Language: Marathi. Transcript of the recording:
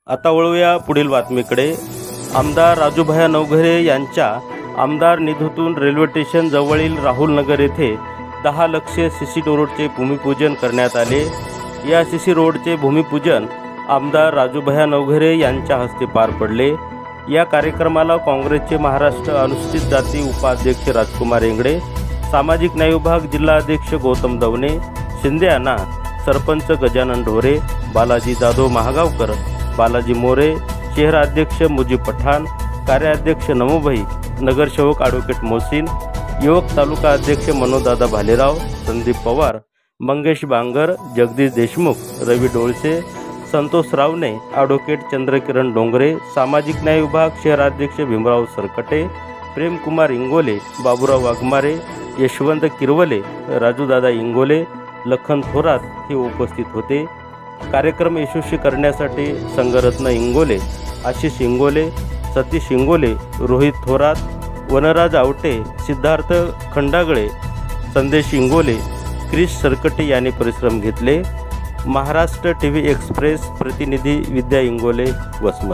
आता वळूया पुढील बातमीकडे। आमदार राजूभाया नवघरे यांच्या आमदार निधीतून रेल्वे स्टेशन जवळील राहुल नगर येथे 10 लक्ष सीसी रोडचे भूमिपूजन करण्यात आले। या सीसी रोडचे भूमिपूजन आमदार राजूभाया नवघरे यांच्या हस्ते पार पडले। या कार्यक्रमाला काँग्रेसचे महाराष्ट्र अनुसूचित जाती उपाध्यक्ष राजकुमार इंगळे, सामाजिक न्याय विभाग जिल्हाध्यक्ष गौतम दवणे, शिंदे यांना सरपंच गजानन ढोरे, बालाजी जाधव महागावकर, बालाजी मोरे, शहराध्यक्ष मुजीब पठाण, कार्याध्यक्ष नमोभाई, नगरसेवक ॲडव्होकेट मोहसिन, युवक तालुका अध्यक्ष मनोजदादा भालेराव, संदीप पवार, मंगेश बांगर, जगदीश देशमुख, रवी डोळसे, संतोष रावणे, ॲडव्होकेट चंद्रकिरण डोंगरे, सामाजिक न्याय विभाग शहराध्यक्ष भीमराव सरकटे, प्रेमकुमार इंगोले, बाबूराव वाघमारे, यशवंत किरवले, राजूदादा इंगोले, लखन थोरात हे उपस्थित होते। कार्यक्रम यशस्वी करण्यासाठी संगरत्न इंगोले, आशिष इंगोले, सतीश इंगोले, रोहित थोरात, वनराज आवटे, सिद्धार्थ खंडागळे, संदेश इंगोले, क्रिश सरकटे यांनी परिश्रम घेतले। महाराष्ट्र टीव्ही एक्सप्रेस प्रतिनिधी विद्या इंगोले, वसमत।